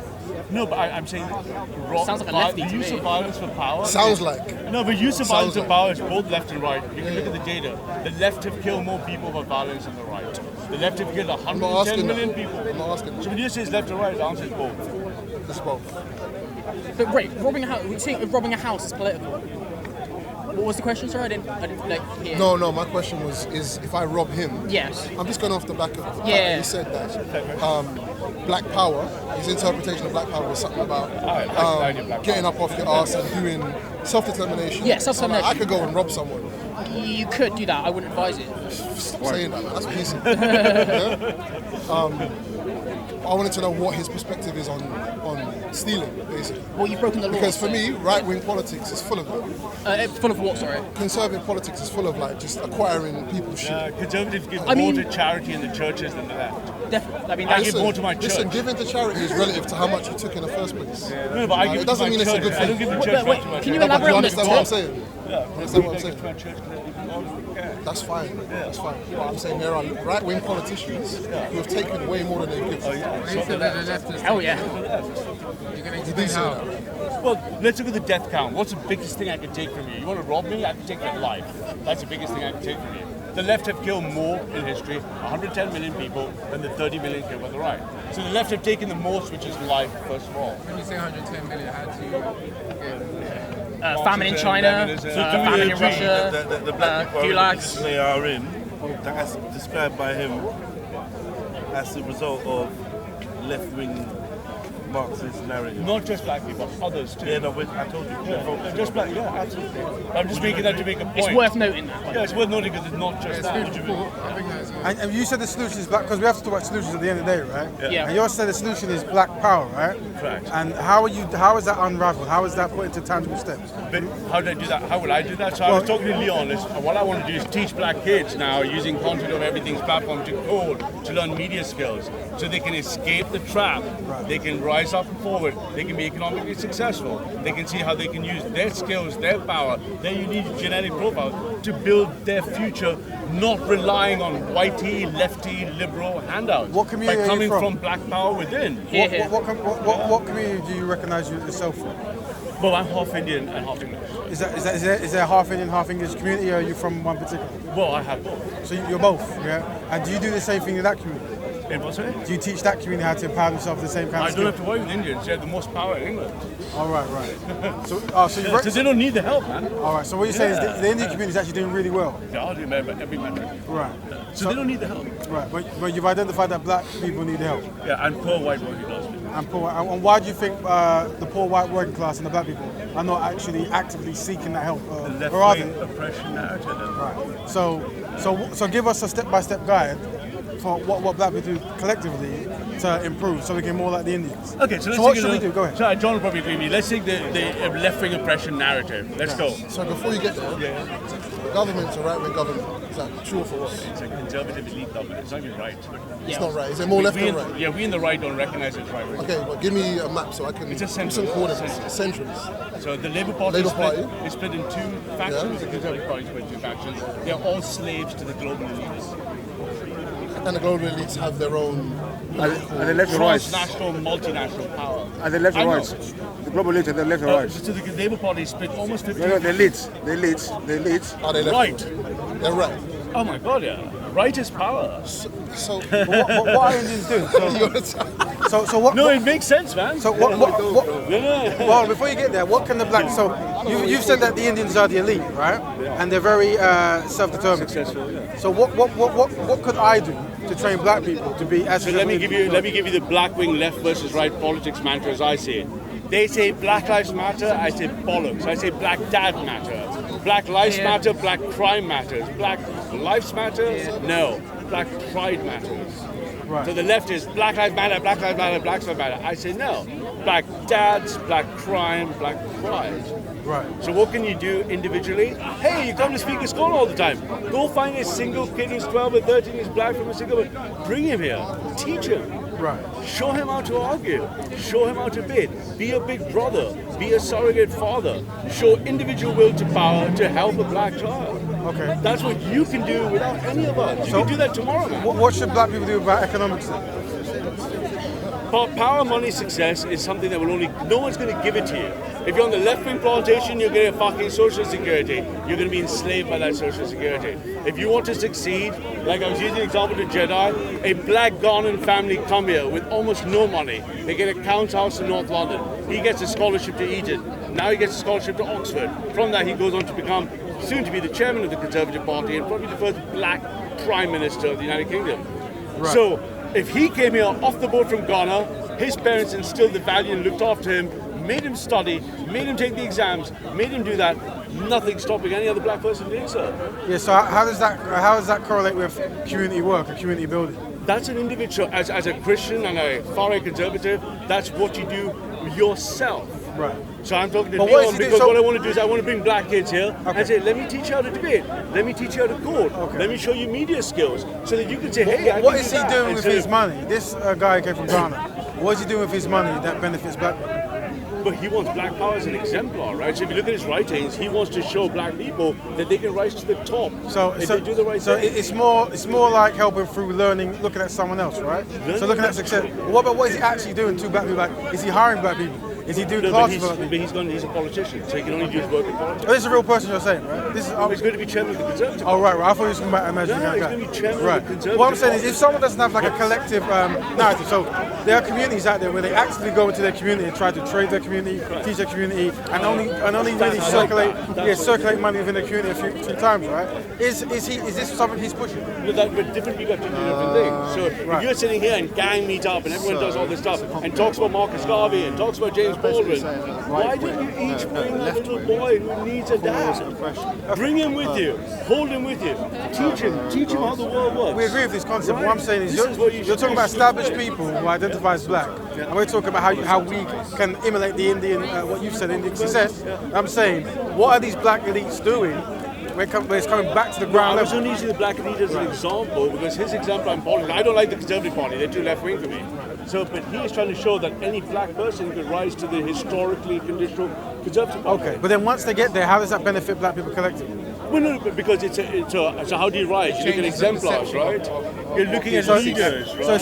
No, but I'm saying Sounds like a lefty the to use me. of violence for power. Sounds like. No, but use of violence Sounds for like. power is both left and right. You can look at the data. The left have killed more people by violence than the right. The left have killed I'm not 110 asking million that. people. I'm not asking So that. when you say it's left or right, the answer is both. It's both. But wait, robbing a house. You think robbing a house is political? What was the question, sir? I didn't like hear. No. My question is if I rob him. Yes. I'm just going off the back of the fact Yeah. that he said that black power, his interpretation of black power was something about getting up off your ass and doing self-determination. Yeah, self-determination. So, like, I could go and rob someone. You could do that. I wouldn't advise it. Stop saying that, man. That's what he said. Yeah? I wanted to know what his perspective is on stealing, basically. Well, you've broken the law. Because for me, right-wing politics is full of that. Full of what? Sorry. Conservative politics is full of like just acquiring people's shit. Conservatives give I more mean- to charity in the churches than the left. Definitely. I mean, I that's give more to my Listen, church. giving to charity is relative to how much you took in the first place. No, but I give it it doesn't to mean my it's a church. good I don't thing. give the church Wait, much to my can you church. elaborate Do you on this? understand what I'm saying? Yeah. Understand what I'm Give saying? to my church, yeah. That's fine. That's fine. But I'm saying there are right-wing politicians who have taken way more than they give. He said that the left is Hell yeah. You're going to Did explain he say how. that? Well, let's look at the death count. What's the biggest thing I can take from you? You want to rob me? I can take your life. That's the biggest thing I can take from you. The left have killed more in history, 110 million people, than the 30 million killed by the right. So the left have taken the most, which is life, first of all. When you say 110 million, how do you get Famine in China, famine in Russia, The black gulags. they are in, that's described by him as the result of left-wing Marxist narrative. Not just black people, others too. Yeah, no, I told you. Yeah, just black, yeah, absolutely. I'm just making that to make a point. It's worth noting that. Yeah, it's worth noting because it's not just that. I think that's And you said the solution is black, because we have to talk about solutions at the end of the day, right? Yeah. And you also said the solution is black power, right? Correct. And how is that unraveled? How is that put into tangible steps? But how did I do that? How will I do that? So I was talking to Leon. What I want to do is teach black kids now using content of everything's platform to code, to learn media skills, so they can escape the trap. They can rise up and forward. They can be economically successful. They can see how they can use their skills, their power, their unique genetic profile to build their future, not relying on whitey, lefty, liberal handouts. What community by are you coming from? black power within. What community do you recognise yourself from? Well, I'm half Indian and half English. Is there a half Indian, half English community, or are you from one particular? Well, I have both. So you're both, yeah? And do you do the same thing in that community? In what, sorry? Do you teach that community how to empower themselves with the same kind I of don't skill? have to worry with Indians. They have the most power in England. All right. So So they don't need the help, man. all right. So what you're saying is the Indian community is actually doing really well. They are doing better by every metric. Right. So they don't need the help. Right. But you've identified that black people need help. Yeah, and poor white working class people. And poor. And why do you think the poor white working class and the black people are not actually actively seeking that help? The Or are they? left-wing oppression narrative. Right. So give us a step-by-step guide for what black people do collectively to improve, so we can more like the Indians. Okay, so let's what take should we do? Go ahead. So John will probably agree with me. Let's take the left-wing oppression narrative. Let's go. So before you get there, the government's a right-wing government. Is that true or false? It's a conservative elite government. It's not even right. It's not right. Is it more left we or right? Yeah, we in the right don't recognize it's right. Okay, but give me a map so I can It's a do centrist. some coordinates. Centrist. So the Labour Party, Labour is split in two factions. The Conservative Party is split in two factions. They're all slaves to the global elites. And the global elites have their own. Are they left or right? Transnational, multinational power. Are they left I or know. right? The global elite, are they left or right? So the Labour Party is split almost 50. No, the elites. The elites. Are they left? Right. They're right. Oh my God, yeah. Right is power. So what are Indians doing? So what? No, it makes sense, man. So what? No. Well, before you get there, what can the black? So you've said that the Indians are the elite, right? And they're very self-determined. Successful, yeah. So what could I do to train black people to be as? So let me give you the black wing left versus right politics mantra as I see it. They say Black Lives Matter, I say bollocks. I say Black Dad Matter. Black Lives Matter, Black Crime Matters. Black Lives Matter? No. Black Pride Matters. Right. So the left is Black Lives Matter, Black Lives Matter, Black Lives Matter. I say no. Black dads, black crime, black pride. Right. So what can you do individually? Hey, you come to speak at school all the time. Go find a single kid who's 12 or 13 who's black from a single one. Bring him here. Teach him. Right. Show him how to argue. Show him how to bid. Be a big brother. Be a surrogate father. Show individual will to power to help a black child. Okay. That's what you can do without any of us. You can do that tomorrow, man. What should black people do about economics then? Power, money, success is something that no one's going to give it to you. If you're on the left-wing plantation, you're going to get fucking social security. You're going to be enslaved by that social security. If you want to succeed, like I was using the example of Jedi, a black Ghanaian family come here with almost no money. They get a count house in North London. He gets a scholarship to Egypt. Now he gets a scholarship to Oxford. From that, he goes on to become soon to be the chairman of the Conservative Party and probably the first black prime minister of the United Kingdom. Right. So if he came here off the boat from Ghana, his parents instilled the value and looked after him, made him study, made him take the exams, made him do that, nothing stopping any other black person doing so. Yeah. So how does that correlate with community work and community building? That's an individual, as a Christian and a far-right conservative, that's what you do yourself. Right. So I'm talking to But what is Leon he doing? because So- what I want to do is I want to bring black kids here Okay. and say, let me teach you how to debate, let me teach you how to code, Okay. let me show you media skills, so that you can say, hey, I What can is do he that. doing with Instead his of- money? This guy came from Ghana. What is he doing with his money that benefits black people? But he wants black power as an exemplar, right? So if you look at his writings, he wants to show black people that they can rise to the top if they do the right thing. it's more like helping through learning, looking at someone else, right? So looking at success. What is he actually doing to black people? Like, is he hiring black people? Is he doing No, classes for black people? he's a politician, so he can only do his work in politics. Oh, this is a real person you're saying, right? This is. He's going to be chairman of the Conservative Oh, right. I thought he was talking about imaginary No, he's guy. gonna be chairman of the Right. Conservative What I'm saying is, Party. if someone doesn't have like a collective narrative, so there are communities out there where they actively go into their community and try to trade their community, teach their community, and only really circulate money within the community a few times, right? Is this something he's pushing? But different people have to do different things. So if you're sitting here and gang meet up and everyone does all this stuff and talks about Marcus Garvey and talks about James Baldwin, why don't you each bring that little boy who needs a dad? Bring him with you, hold him with you, teach him how the world works. We agree with this concept. What I'm saying is, This is what you you're should talking do. about established people who identify as black, and we're talking about how we can emulate the Indian, what you've said, Indian success. I'm saying, what are these black elites doing when it's coming back to the I ground was level? only using the black elite as an example because his example I'm following. I don't like the Conservative Party; they're too left wing for me. So, but he is trying to show that any black person could rise to the historically conditional Conservative Party. Okay, but then once they get there, how does that benefit black people collectively? Well, no, because it's a how do you rise? You look at exemplars, right? You're looking at leaders, right? So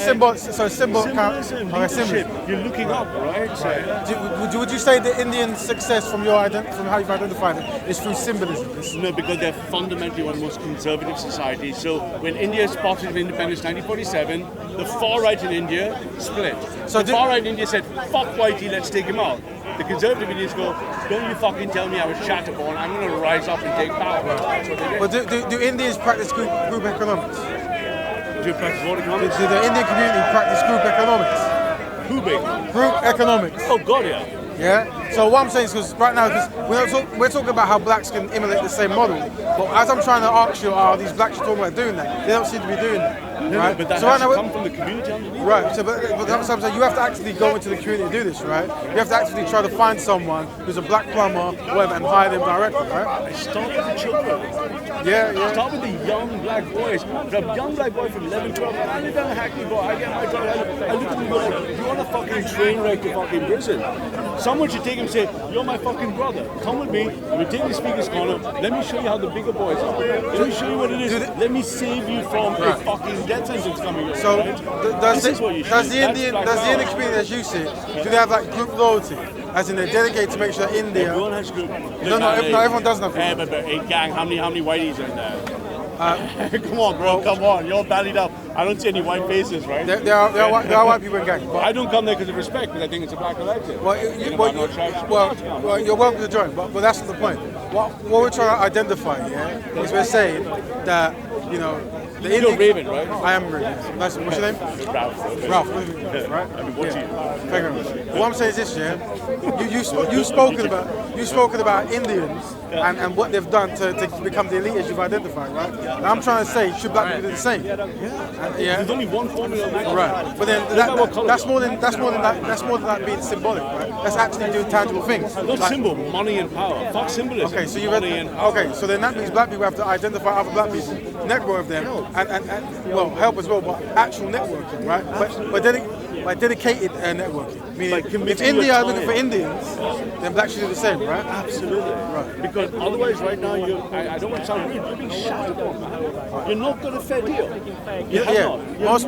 Symbolism, leadership. You're looking up, right? So, would you say the Indian success from from how you've identified it is through symbolism? no, because they're fundamentally one of the most conservative societies. So when India spotted independence in 1947, the far right in India split. So the far right in India said, "Fuck Whitey, let's take him out." The conservative Indians go, "Don't you fucking tell me I was Chatterborn. I'm going to rise up and take power." That's what they did. But do Indians practice group economics? Do you practice what economics? Do the Indian community practice group economics? Who big? Group economics. Oh God, yeah. Yeah. So what I'm saying is, because right now, we're talking about how blacks can emulate the same model, but as I'm trying to ask you, are these blacks you're talking about doing that? They don't seem to be doing that. No, right? but that so has right to now, come from the community underneath. Right. So, but that's what I'm saying. You have to actually go into the community to do this, right? You have to actually try to find someone who's a black plumber, whatever, and hire them directly, right? I start with the children. Yeah. Start with the young black boys. The young black boy from 11, 12, I live down a Hackney boy, I get my job, I look at them and go like, you want a fucking train wreck to fucking prison? Someone should take him and say, you're my fucking brother. Come with me, we take the speaker's corner, let me show you how the bigger boys are. Let me show you what it is. Let me save you from a fucking death sentence coming your way. So right? does the Indian community, as you see it, do they have like group loyalty? As in they're dedicated to make sure that India... Everyone has group. No, everyone doesn't have group. But hey, gang, how many whiteys are in there? Come on, bro, come on. You're bellied up. I don't see any white faces, right? There are white people in gangs. I don't come there because of respect, because I think it's a black elected. Well, you're welcome to join, but that's not the point. What we're trying to identify, is we're saying that, the You're Indian... Raven, right? I am Raven. Nice. What's your name? Ralph. Ralph, right? I mean, what's he? Thank you very much. What I'm saying is this, you've spoken about Indians and what they've done to become the elite as you've identified, right? And I'm trying to say, should black people do the same? There's only one formula. Right, but then that's more than that being symbolic, right? That's actually doing tangible things. Not symbol, money and power. Fuck symbolism. Okay, so so then that means black people have to identify other black people, network with them, and help as well, but actual networking, right? But dedicated networking. Meaning, if India are looking for Indians, then blacks should do the same, right? Absolutely. Right. Because otherwise, right now, I don't want to sound rude, you're being shouted on. You're not got a fair deal.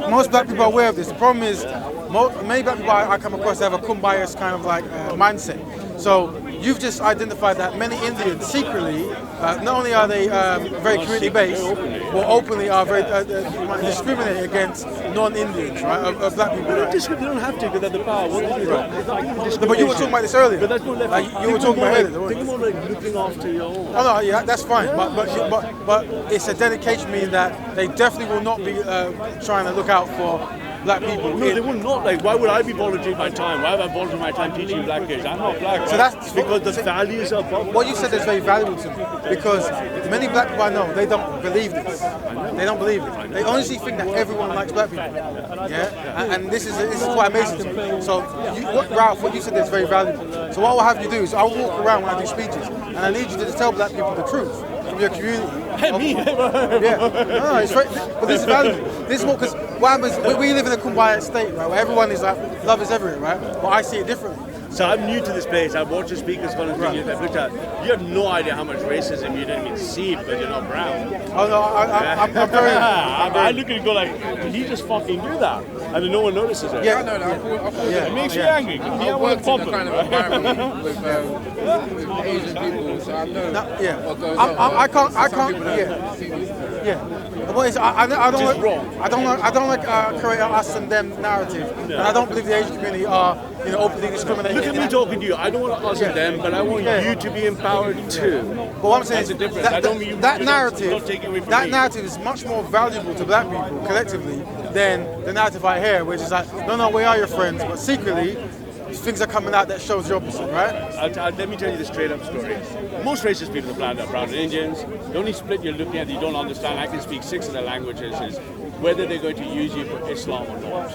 Most black people are aware of this. The problem is, many black people I come across have a kumbaya kind of like mindset. So you've just identified that many Indians secretly, not only are they very community-based, but openly are very discriminate against non-Indians, right? Of black people. They don't have to because they're the power. What do you do? But you were talking about this earlier. But that's not left. You were talking about earlier. Think more like looking after your own. Oh no, yeah, that's fine. But it's a dedication, meaning that they definitely will not be trying to look out for black people. No, they will not. Like, why would I be volunteering my time? Why would I volunteer my time teaching black kids? I'm not black. So that's because the values are above. What you said is very valuable to me, because many black people I know, they don't believe this. They don't believe it. They honestly think that everyone likes black people. Yeah, and this is quite amazing to me. So, Ralph, what you said is very valuable. So what I'll have you do is I'll walk around when I do speeches, and I need you to just tell black people the truth from your community. Me? No, it's right. But this is valuable. This is because what happens, we live in a kumbaya state, right, where everyone is like, love is everywhere, right? But I see it differently. So I'm new to this place. I've watched the speakers on the thing. I've looked at. You have no idea how much racism you didn't even see because you're not brown. Oh no, I'm very. I look at it and go like, did he just fucking do that? And then no one notices it. Yeah, It makes you angry. I worked in the kind of environment with Asian people, so I know. I can't. Yeah. What is, I don't like create an us and them narrative, and I don't believe the Asian community are openly discriminating. Look at me talking to you. I don't want to us and them, but I want you to be empowered too. But what I'm saying is that narrative is much more valuable to black people collectively than the narrative I hear, which is like, no, we are your friends, but secretly things are coming out that shows the opposite, right? Let me tell you the straight up story. Most racist people on the planet are brown and Indians. The only split you're looking at that you don't understand, I can speak 6 of their languages, is whether they're going to use you for Islam or not.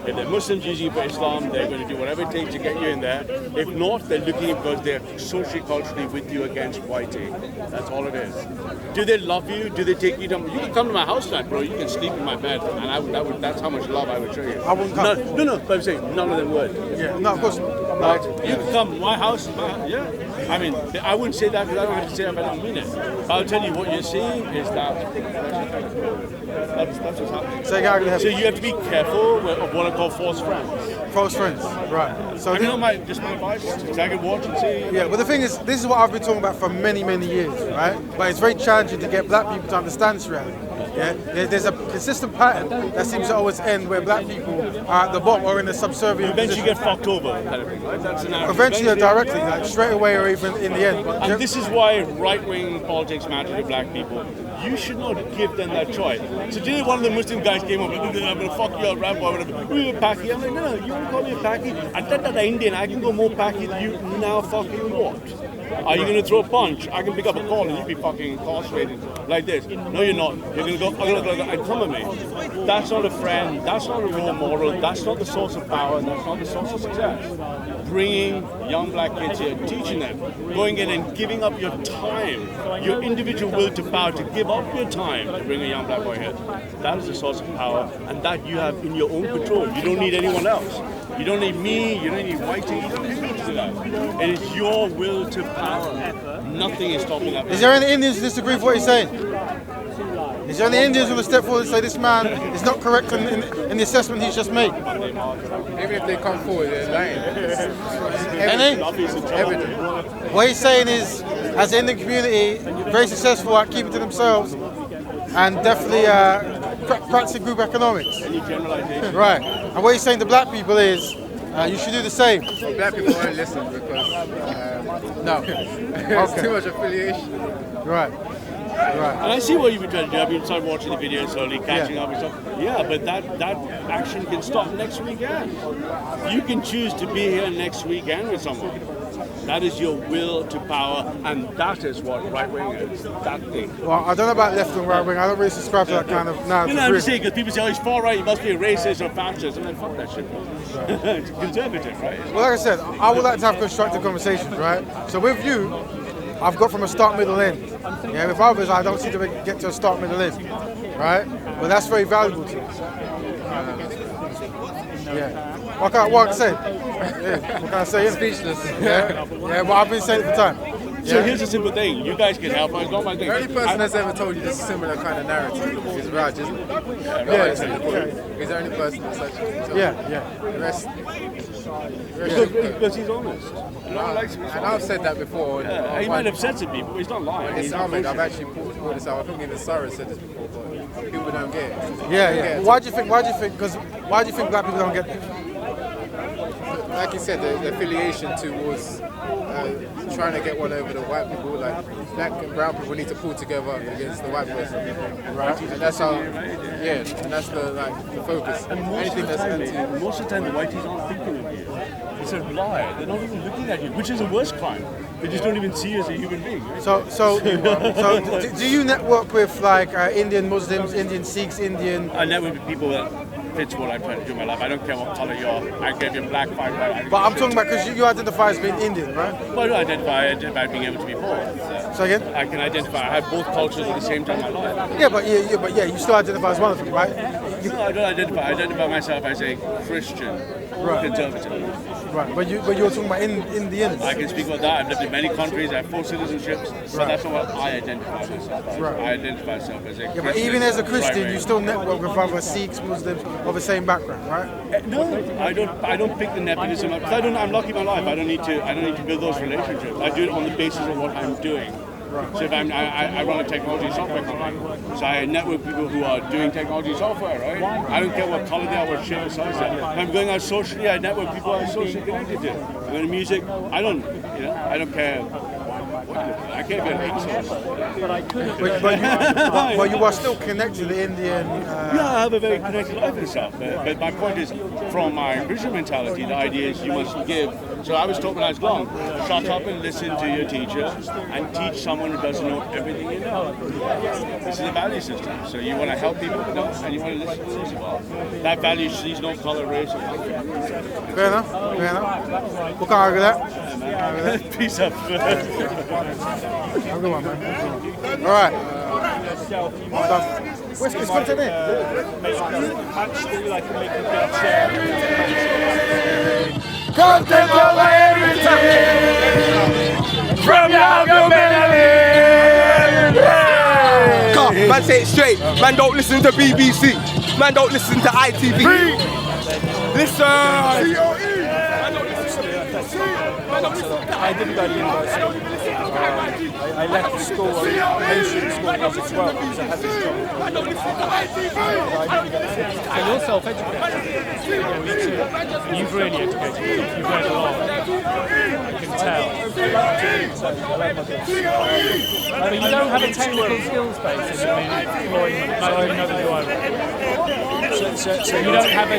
If they're Muslims using you for Islam, they're going to do whatever it takes to get you in there. If not, they're looking because they're socially, culturally with you against whitey. That's all it is. Do they love you? Do they take you down? You can come to my house tonight, bro. You can sleep in my bed, and that's how much love I would show you. I wouldn't come. No, but I'm saying none of them would. Yeah, no, of course. Right? You can come to my house. Yeah. I mean, I wouldn't say that because I don't have to say it if I don't mean it. But I'll tell you what you're seeing is that that's what's happening. So you have to be careful of what I call false friends. False friends, right. So I know my advice, because I can watch and see. Yeah, but the thing is, this is what I've been talking about for many, many years, right? But it's very challenging to get black people to understand this reality. Yeah, there's a consistent pattern that seems to always end where black people are at the bottom or in a subservient eventually position. get fucked over, kind of thing, right? That's an eventually or directly, like straight away or even in the end. But and this is why right-wing politics matter to black people. You should not give them that choice. So today one of the Muslim guys came up, I'm going to fuck you up, rap or whatever. You're a Paki. I'm like, no, you want to call me a Paki? I thought that I'm Indian. I can go more Paki than you now fucking what? Are you going to throw a punch? I can pick up a call and you'll be fucking incarcerated like this. No, you're not. You're going to go and come at me. That's not a friend. That's not a role model. That's not the source of power. And that's not the source of success. Bringing young black kids here, teaching them, going in and giving up your time, your individual will to power, to give up your time to bring a young black boy here. That is the source of power, and that you have in your own control. You don't need anyone else. You don't need me, you don't need Whitey, you don't need to do that. It is your will to power. Nothing is stopping that. Is there any Indians who disagree with what he's saying? Is there any Indians who will step forward and say this man is not correct in the assessment he's just made? Even if they come forward, they're lying. Any? What he's saying is, as an Indian community, very successful at keeping to themselves and definitely practicing group economics. Right. And what he's saying to black people is, you should do the same. Black people won't listen because no, it's too much affiliation. Right. And I see what you've been trying to do. I've been started watching the videos slowly, catching up and stuff. Yeah, but that action can stop next weekend. You can choose to be here next weekend with someone. That is your will to power, and that is what right wing is. That thing. Well, I don't know about left and right wing. I don't really subscribe to that kind of narrative. I'm just saying because people say, "Oh, he's far right. He must be a racist or fascist." I'm like, "Fuck that shit." It's conservative, right? Well, like I said, I would like to have constructive conversations, right? So with you, I've got from a start, middle, end. Yeah, with others, I don't seem to get to a start, middle, end. Right? But that's very valuable to us. Yeah. What can I say? Yeah. What can I say? Speechless. Yeah. Yeah, but I've been saying it for time. So here's a simple thing. You guys can help. It's not my thing. The only person that's ever told you this similar kind of narrative is Raj, isn't it? He's the only person that's actually told you. Yeah. The rest because he's honest. And I've said that before. Yeah, he might have said to people, but he's not lying. It's Ahmed. I've actually pulled this out. I think even Sarah said this before, but people don't get it. Yeah. Why do you think black people don't get it? Like you said, the affiliation towards trying to get one over the white people, like black and brown people need to pull together against the white person, right? And that's how, and that's the focus. And anything that's anti. Most of the time, the whiteys aren't thinking of you. It's a lie. They're not even looking at you, which is the worst crime. They just don't even see you as a human being. Right? So do you network with like Indian Muslims, Indian Sikhs, Indian? I network with people that fits what I'm trying to do in my life. I don't care what color you are. I care if you're black, white. But I'm talking about because you identify as being Indian, right? Well, I don't identify being able to be both. So again? I can identify. I have both cultures at the same time in my life. Yeah, but you still identify as one of them, right? No, I don't identify. I identify myself as a Christian conservative. Right, but you're talking about Indians. I can speak about that. I've lived in many countries. I have 4 citizenships. So that's not what I identify myself as. Right. I identify myself as a Christian. Yeah, but even as a Christian, you still network with other Sikhs, Muslims of the same background, right? No, I don't pick the nepotism. I'm lucky in my life. I don't need to build those relationships. I do it on the basis of what I'm doing. Right. So if I run a technology software company, so I network people who are doing technology software, right? I don't care what color they are, what shape or size they are. If I'm going out socially, I network people I'm socially connected to. I'm going to music, I don't care. I can't be an egg but you are still connected to the Indian. Yeah, I have a very connected life itself. But my point is, from my Christian mentality, the idea is you must give. So I was taught when I was young, shut up and listen to your teacher and teach someone who doesn't know everything you know. This is a value system. So you want to help people and you want to listen to them as well. That value sees no color, race, or color. Fair enough. We can't argue that. Peace up. Have a good one, man. All right. I'm done. Where's this content Content over everything. from young man, say it straight. Man, don't listen to BBC. Man, don't listen to ITV. Listen. I didn't go to university. I left school, mainstream school when I was 12 because I had this job. So you're self-educated. Me too. You've really educated yourself. You've read a lot. I can tell. But you don't have a technical skills base in employment. So you know that you are. So you don't have a